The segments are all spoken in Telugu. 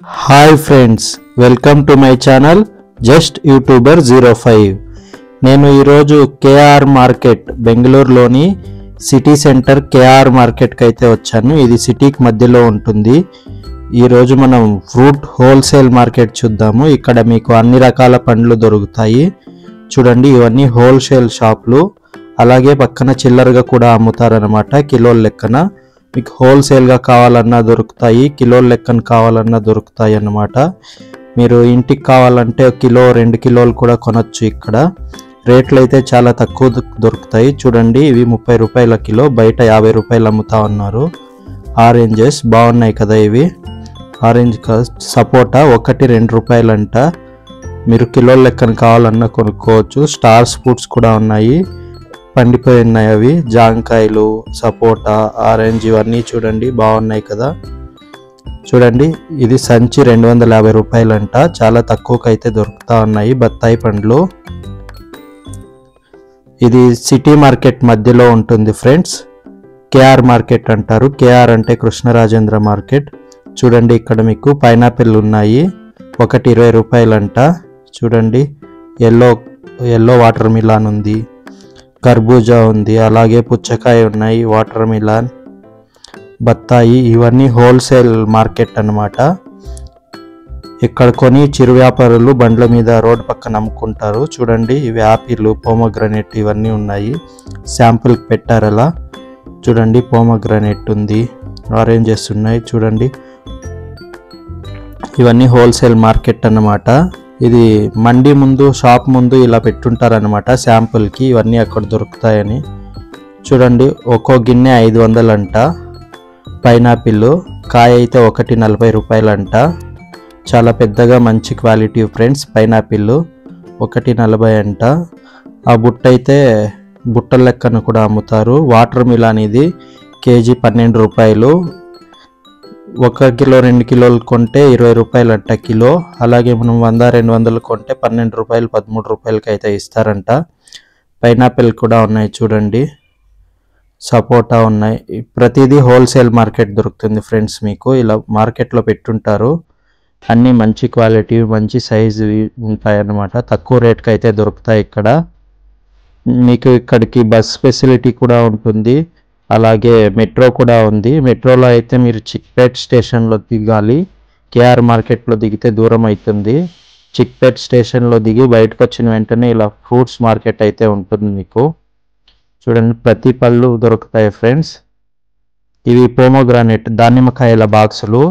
Hi friends, welcome to my channel just YouTuber 05. నేను ఈరోజు కేఆర్ మార్కెట్ బెంగళూరులోని సిటీ సెంటర్ కేఆర్ మార్కెట్కి అయితే వచ్చాను. ఇది సిటీకి మధ్యలో ఉంటుంది. ఈరోజు మనం ఫ్రూట్ హోల్సేల్ మార్కెట్ చూద్దాము. ఇక్కడ మీకు అన్ని రకాల పండ్లు దొరుకుతాయి. చూడండి, ఇవన్నీ హోల్సేల్ షాపులు. అలాగే పక్కన చిల్లరగా కూడా అమ్ముతారనమాట. కిలోల లెక్కన మీకు హోల్సేల్గా కావాలన్నా దొరుకుతాయి, కిలోల లెక్కన కావాలన్నా దొరుకుతాయి అన్నమాట. మీరు ఇంటికి కావాలంటే కిలో 2 కిలోలు కూడా కొనొచ్చు. ఇక్కడ రేట్లు అయితే చాలా తక్కువ దొరుకుతాయి. చూడండి, ఇవి 30 రూపాయల కిలో, బయట 50 రూపాయలు అమ్ముతా ఉన్నారు. ఆరెంజెస్ బాగున్నాయి కదా. ఇవి ఆరెంజ్ సపోటా ఒకటి 2 రూపాయలంట. మీరు కిలోల లెక్కన కావాలన్నా కొనుక్కోవచ్చు. స్టార్ ఫ్రూట్స్ కూడా ఉన్నాయి, పండిపోయి ఉన్నాయి. అవి జాంకాయలు, సపోటా, ఆరెంజ్ ఇవన్నీ చూడండి బాగున్నాయి కదా. చూడండి, ఇది సంచి 250 రూపాయలంట. చాలా తక్కువకి అయితే దొరుకుతా ఉన్నాయి బత్తాయి పండ్లు. ఇది సిటీ మార్కెట్ మధ్యలో ఉంటుంది ఫ్రెండ్స్. కేఆర్ మార్కెట్ అంటారు. కేఆర్ అంటే కృష్ణరాజేంద్ర మార్కెట్. చూడండి, ఇక్కడ మీకు పైనాపిల్ ఉన్నాయి, ఒకటి 20 రూపాయలంట. చూడండి, ఎల్లో వాటర్ మిలాన్ ఉంది, కర్బూజా ఉంది, అలాగే పుచ్చకాయ ఉన్నాయి, వాటర్ మిలాన్, బత్తాయి. ఇవన్నీ హోల్సేల్ మార్కెట్ అన్నమాట. ఇక్కడ కొని చిరు వ్యాపారులు బండ్ల మీద రోడ్డు పక్కన అమ్ముకుంటారు. చూడండి, ఇవి యాపిల్, పోమోగ్రానేట్ ఇవన్నీ ఉన్నాయి. శాంపుల్కి పెట్టారు అలా. చూడండి, పోమోగ్రానేట్ ఉంది, ఆరెంజెస్ ఉన్నాయి. చూడండి, ఇవన్నీ హోల్సేల్ మార్కెట్ అన్నమాట. ఇది మండి ముందు, షాప్ ముందు ఇలా పెట్టుంటారనమాట శాంపుల్కి. ఇవన్నీ అక్కడ దొరుకుతాయని. చూడండి, ఒక్కో గిన్నె 500 అంట. పైనాపిల్ కాయ అయితే ఒకటి 40 రూపాయలంట. చాలా పెద్దగా మంచి క్వాలిటీ ఫ్రెండ్స్. పైనాపిల్ ఒకటి 40 అంట. ఆ బుట్ట అయితే బుట్టల లెక్కన కూడా అమ్ముతారు. వాటర్ మిలాన్ ఇది కేజీ 12 రూపాయలు. 1 కిలో 2 కిలోలు కొంటే 20 రూపాయలంట కిలో. అలాగే మనం 100-200 కొంటే 12 రూపాయలు 13 రూపాయలకి అయితే ఇస్తారంట. పైనాపిల్ కూడా ఉన్నాయి. చూడండి, సపోటా ఉన్నాయి. ప్రతిదీ హోల్సేల్ మార్కెట్ దొరుకుతుంది ఫ్రెండ్స్. మీకు ఇలా మార్కెట్లో పెట్టుంటారు. అన్నీ మంచి క్వాలిటీ, మంచి సైజు ఉంటాయన్నమాట. తక్కువ రేట్కి అయితే దొరుకుతాయి ఇక్కడ. మీకు ఇక్కడికి బస్ ఫెసిలిటీ కూడా ఉంటుంది. అలాగే మెట్రో కూడా ఉంది. మెట్రోలో అయితే మీరు చిక్పేట్ స్టేషన్లో దిగాలి. కేఆర్ మార్కెట్లో దిగితే దూరం అవుతుంది. చిక్పేట్ స్టేషన్లో దిగి బయటకు వచ్చిన వెంటనే ఇలా ఫ్రూట్స్ మార్కెట్ అయితే ఉంటుంది మీకు. చూడండి, ప్రతి పళ్ళు దొరుకుతాయి ఫ్రెండ్స్. ఇవి పోమోగ్రానేట్ దానిమ్మకాయల బాక్సులు,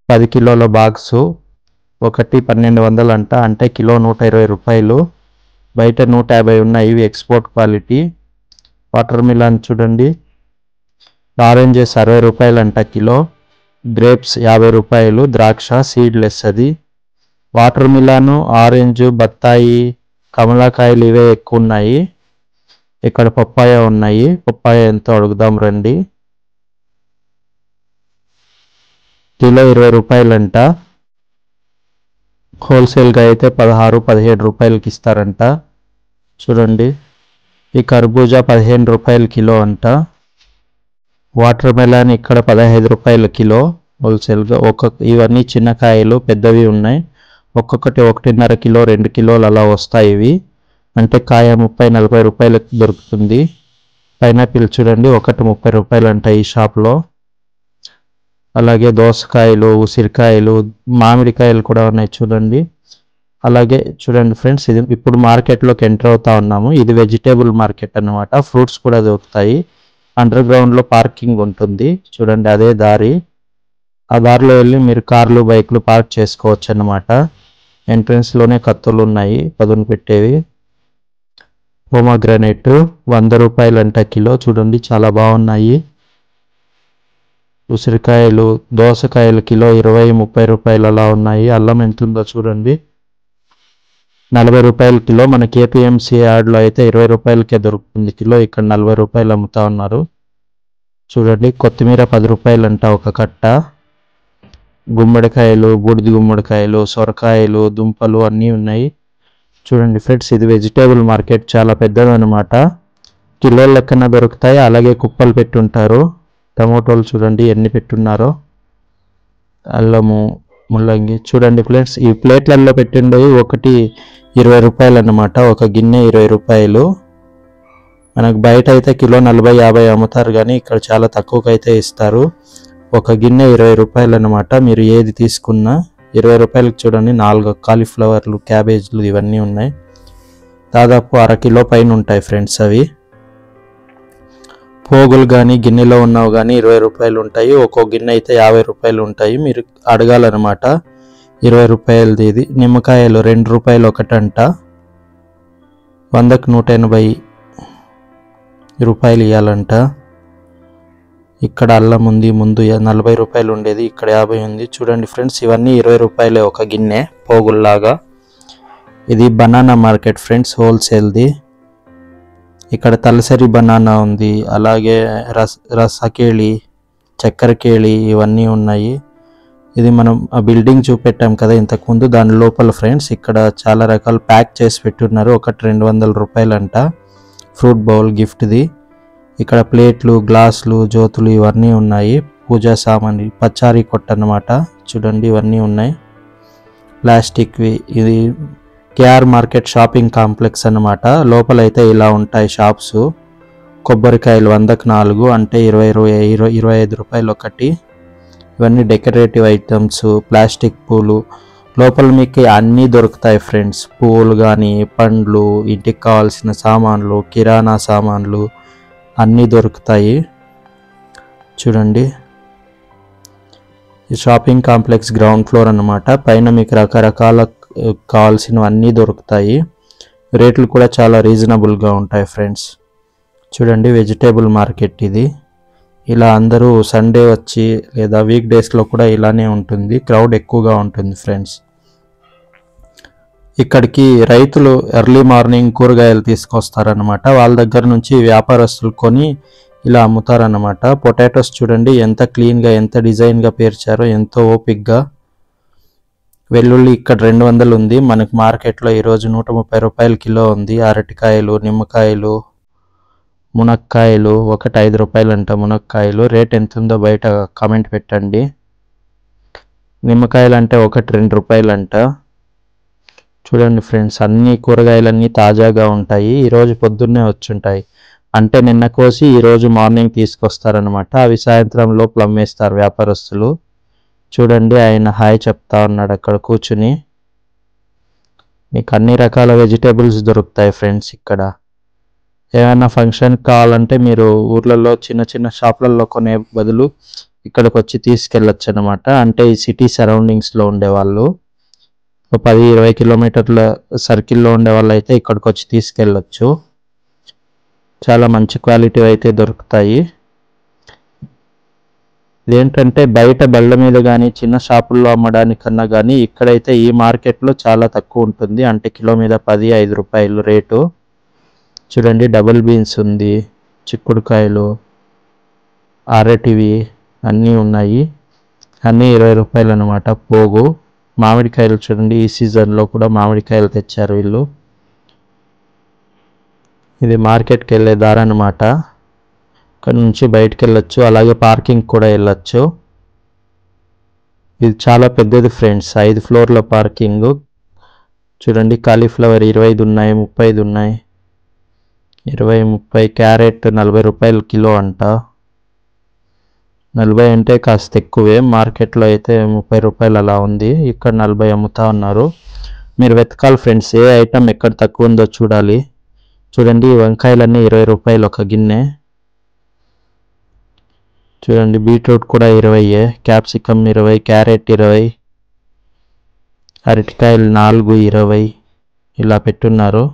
10 కిలోల బాక్సు, ఒకటి 1200 అంట. అంటే కిలో 120 రూపాయలు. బయట 150 ఉన్నాయి. ఇవి ఎక్స్పోర్ట్ క్వాలిటీ. వాటర్ మిలాన్ చూడండి, ఆరెంజెస్ 60 రూపాయలంట కిలో. గ్రేప్స్ 50 రూపాయలు. ద్రాక్ష సీడ్లెస్ అది. వాటర్ మిలాను, ఆరెంజ్, బత్తాయి, కమలాకాయలు ఇవే ఎక్కువ ఉన్నాయి. ఇక్కడ పప్పాయ ఉన్నాయి. పప్పాయ ఎంతో అడుగుదాం రండి. కిలో 20 రూపాయలంట. హోల్సేల్గా అయితే 16-17 రూపాయలకి ఇస్తారంట. చూడండి, ఈ కర్బూజా 15 రూపాయలు కిలో అంట. వాటర్ మెలాన్ ఇక్కడ 15 రూపాయల కిలో హోల్సేల్గా. ఇవన్నీ చిన్న కాయలు, పెద్దవి ఉన్నాయి. ఒక్కొక్కటి 1.5 కిలో 2 కిలోలు అలా వస్తాయి. ఇవి అంటే కాయ 30-40 రూపాయలకు దొరుకుతుంది. పైనాపిల్ చూడండి, ఒకటి 30 రూపాయలు అంట ఈ షాప్లో. అలాగే దోసకాయలు, ఉసిరికాయలు, మామిడికాయలు కూడా ఉన్నాయి చూడండి. అలాగే చూడండి ఫ్రెండ్స్, ఇది ఇప్పుడు మార్కెట్లోకి ఎంటర్ అవుతా ఉన్నాము. ఇది వెజిటేబుల్ మార్కెట్ అన్నమాట. ఫ్రూట్స్ కూడా దొరుకుతాయి. అండర్ గ్రౌండ్లో పార్కింగ్ ఉంటుంది. చూడండి, అదే దారి. ఆ దారిలో వెళ్ళి మీరు కార్లు, బైక్లు పార్క్ చేసుకోవచ్చు అన్నమాట. ఎంట్రన్స్లోనే కత్తులు ఉన్నాయి, పదును పెట్టేవి. Pomegranate 100 రూపాయలంట kilo. చూడండి, చాలా బాగున్నాయి. ఉసిరికాయలు, దోసకాయలు కిలో 20-30 రూపాయలు అలా ఉన్నాయి. అల్లం ఎంత ఉందో చూడండి, 40 రూపాయల కిలో. మన కేపీఎంసీ యార్డ్లో అయితే 20 రూపాయలకే దొరుకుతుంది కిలో. ఇక్కడ 40 రూపాయలు అమ్ముతా ఉన్నారు. చూడండి, కొత్తిమీర 10 రూపాయలంట ఒక కట్ట. గుమ్మడికాయలు, బూడిది గుమ్మడికాయలు, సొరకాయలు, దుంపలు అన్నీ ఉన్నాయి. చూడండి ఫ్రెండ్స్, ఇది వెజిటేబుల్ మార్కెట్. చాలా పెద్దదన్నమాట. కిలోల లెక్కన దొరుకుతాయి. అలాగే కుప్పలు పెట్టుంటారు. టమోటోలు చూడండి ఎన్ని పెట్టున్నారో. అల్లము, ముల్లంగి చూడండి ఫ్రెండ్స్, ఈ ప్లేట్లలో పెట్టిండేవి ఒకటి 20 రూపాయలు అన్నమాట. ఒక గిన్నె 20 రూపాయలు. మనకు బయట అయితే కిలో 40-50 అమ్ముతారు, కానీ ఇక్కడ చాలా తక్కువకైతే ఇస్తారు. ఒక గిన్నె 20 రూపాయలు అన్నమాట. మీరు ఏది తీసుకున్నా 20 రూపాయలకి చూడండి 4 కాలీఫ్లవర్లు, క్యాబేజ్లు ఇవన్నీ ఉన్నాయి. దాదాపు అరకిలో పైన ఉంటాయి ఫ్రెండ్స్. అవి పోగులు కానీ గిన్నెలో ఉన్నవి కానీ 20 రూపాయలు ఉంటాయి. ఒక్కో గిన్నె అయితే 50 రూపాయలు ఉంటాయి. మీరు అడగాలన్నమాట 20 రూపాయలది. ఇది నిమ్మకాయలు 2 రూపాయలు ఒకటంట. 100కు 180 రూపాయలు ఇవ్వాలంట. ఇక్కడ అల్లం ఉంది, ముందు 40 రూపాయలు ఉండేది, ఇక్కడ 50 ఉంది. చూడండి ఫ్రెండ్స్, ఇవన్నీ 20 రూపాయలే ఒక గిన్నె పోగుల్లాగా. ఇది బనానా మార్కెట్ ఫ్రెండ్స్, హోల్సేల్ది. ఇక్కడ తలసరి బనానా ఉంది, అలాగే రసకేళి, చక్కెరకేళి ఇవన్నీ ఉన్నాయి. ఇది మనం ఆ బిల్డింగ్ చూపెట్టాం కదా ఇంతకుముందు, దాని లోపల ఫ్రెండ్స్. ఇక్కడ చాలా రకాలు ప్యాక్ చేసి పెట్టున్నారు. ఒకటి 200 రూపాయలు అంట. ఫ్రూట్ బౌల్ గిఫ్ట్ది. ఇక్కడ ప్లేట్లు, గ్లాసులు, జ్యోతులు ఇవన్నీ ఉన్నాయి. పూజా సామాన్లు, పచారీ కొట్ట అన్నమాట. చూడండి ఇవన్నీ ఉన్నాయి ప్లాస్టిక్వి. ఇది కేఆర్ మార్కెట్ షాపింగ్ కాంప్లెక్స్ అన్నమాట. లోపలైతే ఇలా ఉంటాయి షాప్స్. కొబ్బరికాయలు 100కు 4 అంటే 25 రూపాయలు ఒకటి. ఇవన్నీ డెకరేటివ్ ఐటమ్స్, ప్లాస్టిక్ పూలు. లోపల మీకు అన్నీ దొరుకుతాయి ఫ్రెండ్స్. పూలు కానీ, పండ్లు, ఇంటికి కావాల్సిన సామాన్లు, కిరాణా సామాన్లు అన్నీ దొరుకుతాయి. చూడండి, ఈ షాపింగ్ కాంప్లెక్స్ గ్రౌండ్ ఫ్లోర్ అన్నమాట. పైన మీకు రకరకాల కావాల్సినవన్నీ దొరుకుతాయి. రేట్లు కూడా చాలా రీజనబుల్గా ఉంటాయి ఫ్రెండ్స్. చూడండి, వెజిటేబుల్ మార్కెట్ ఇది. ఇలా అందరూ సండే వచ్చి లేదా వీక్ డేస్లో కూడా ఇలానే ఉంటుంది. క్రౌడ్ ఎక్కువగా ఉంటుంది ఫ్రెండ్స్. ఇక్కడికి రైతులు ఎర్లీ మార్నింగ్ కూరగాయలు తీసుకొస్తారనమాట. వాళ్ళ దగ్గర నుంచి వ్యాపారస్తులు కొని ఇలా అమ్ముతారనమాట. పొటాటోస్ చూడండి ఎంత క్లీన్గా, ఎంత డిజైన్గా పేర్చారో, ఎంతో ఓపిక్గా. వెల్లుల్లి ఇక్కడ 200 ఉంది. మనకు మార్కెట్లో ఈరోజు 130 రూపాయలు కిలో ఉంది. అరటికాయలు, నిమ్మకాయలు, మునక్కాయలు ఒకటి 5 రూపాయలు అంట. మునక్కాయలు రేట్ ఎంత ఉందో బయట కామెంట్ పెట్టండి. నిమ్మకాయలు అంటే ఒకటి 2 రూపాయలు అంట. చూడండి ఫ్రెండ్స్, అన్ని కూరగాయలన్నీ తాజాగా ఉంటాయి. ఈరోజు పొద్దున్నే వచ్చుంటాయి. అంటే నిన్న కోసి ఈరోజు మార్నింగ్ తీసుకొస్తారనమాట. అవి సాయంత్రం లోపల అమ్మేస్తారు వ్యాపారస్తులు. చూడండి, ఆయన హాయ్ చెప్తా ఉన్నాడు అక్కడ కూర్చుని. మీకు అన్ని రకాల వెజిటేబుల్స్ దొరుకుతాయి ఫ్రెండ్స్ ఇక్కడ. ఏమైనా ఫంక్షన్ కావాలంటే మీరు ఊర్లలో చిన్న చిన్న షాపులలో కొనే బదులు ఇక్కడికి వచ్చి తీసుకెళ్ళచ్చు అనమాట. అంటే ఈ సిటీ సరౌండింగ్స్లో ఉండేవాళ్ళు, 10-20 కిలోమీటర్ల సర్కిల్లో ఉండే వాళ్ళు అయితే ఇక్కడికి వచ్చి తీసుకెళ్ళచ్చు. చాలా మంచి క్వాలిటీ అయితే దొరుకుతాయి. ఇదేంటంటే బయట బళ్ళ మీద కానీ చిన్న షాపుల్లో అమ్మడానికన్నా కానీ ఇక్కడైతే ఈ మార్కెట్లో చాలా తక్కువ ఉంటుంది. అంటే కిలో మీద 10-5 రూపాయలు రేటు. చూడండి, డబుల్ బీన్స్ ఉంది, చిక్కుడుకాయలు, అరటివి అన్నీ ఉన్నాయి. అన్నీ 20 రూపాయలు అనమాట పోగు. మామిడికాయలు చూడండి, ఈ సీజన్లో కూడా మామిడికాయలు తెచ్చారు వీళ్ళు. ఇది మార్కెట్కి వెళ్ళే దారి అనమాట. ఇక్కడ నుంచి బయటకు వెళ్ళొచ్చు, అలాగే పార్కింగ్ కూడా వెళ్ళొచ్చు. ఇది చాలా పెద్దది ఫ్రెండ్స్, 5 ఫ్లోర్ల పార్కింగ్. చూడండి, కాలీఫ్లవర్ 25 ఉన్నాయి, 35 ఉన్నాయి. 20-30. క్యారెట్ 40 రూపాయలు కిలో అంట. 40 అంటే కాస్త ఎక్కువే, మార్కెట్లో అయితే 30 రూపాయలు అలా ఉంది. ఇక్కడ 40 అమ్ముతా ఉన్నారు. మీరు వెతకాలి ఫ్రెండ్స్, ఏ ఐటమ్ ఎక్కడ తక్కువ ఉందో చూడాలి. చూడండి, వంకాయలన్నీ 20 రూపాయలు ఒక గిన్నె. చూడండి, బీట్రూట్ కూడా 20, క్యాప్సికమ్ 20, క్యారెట్ 20, అరటికాయలు 4 20 ఇలా పెట్టున్నారు.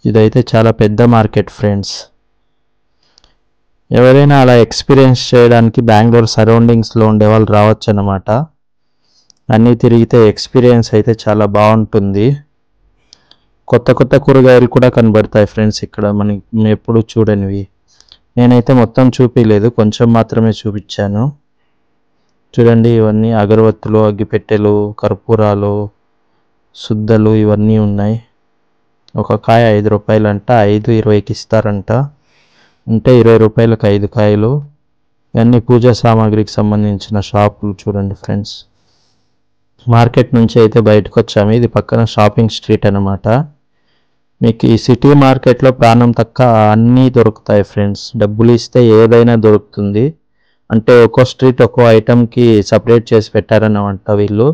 ఇదైతే చాలా పెద్ద మార్కెట్ ఫ్రెండ్స్. ఎవరైనా అలా ఎక్స్పీరియన్స్ చేయడానికి బెంగళూరు సరౌండింగ్స్లో ఉండే వాళ్ళు రావచ్చు అన్నమాట. అన్నీ తిరిగితే ఎక్స్పీరియన్స్ అయితే చాలా బాగుంటుంది. కొత్త కొత్త కూరగాయలు కూడా కనబడతాయి ఫ్రెండ్స్ ఇక్కడ, మనం ఎప్పుడు చూడనివి. నేనైతే మొత్తం చూపించలేదు, కొంచెం మాత్రమే చూపించాను. చూడండి, ఇవన్నీ అగరవత్తులు, అగ్గిపెట్టెలు, కర్పూరాలు, సుద్దలు ఇవన్నీ ఉన్నాయి. ఒక కాయ 5 రూపాయలు అంట. 5 20కి ఇస్తారంట. అంటే 20 రూపాయలకు 5 కాయలు. ఇవన్నీ పూజా సామాగ్రికి సంబంధించిన షాపులు చూడండి ఫ్రెండ్స్. మార్కెట్ నుంచి అయితే బయటకు వచ్చాము. ఇది పక్కన షాపింగ్ స్ట్రీట్ అనమాట. మీకు ఈ సిటీ మార్కెట్లో ప్రాణం తక్కువ అన్నీ దొరుకుతాయి ఫ్రెండ్స్. డబ్బులు ఇస్తే ఏదైనా దొరుకుతుంది. అంటే ఒక్కో స్ట్రీట్ ఒక్కో ఐటమ్కి సపరేట్ చేసి పెట్టారన్నమాట వీళ్ళు.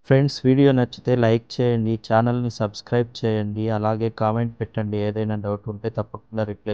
ఫ్రెండ్స్, వీడియో నచ్చితే లైక్ చేయండి, ఛానల్ని సబ్స్క్రైబ్ చేయండి, అలాగే కామెంట్ పెట్టండి. ఏదైనా డౌట్ ఉంటే తప్పకుండా రిప్లై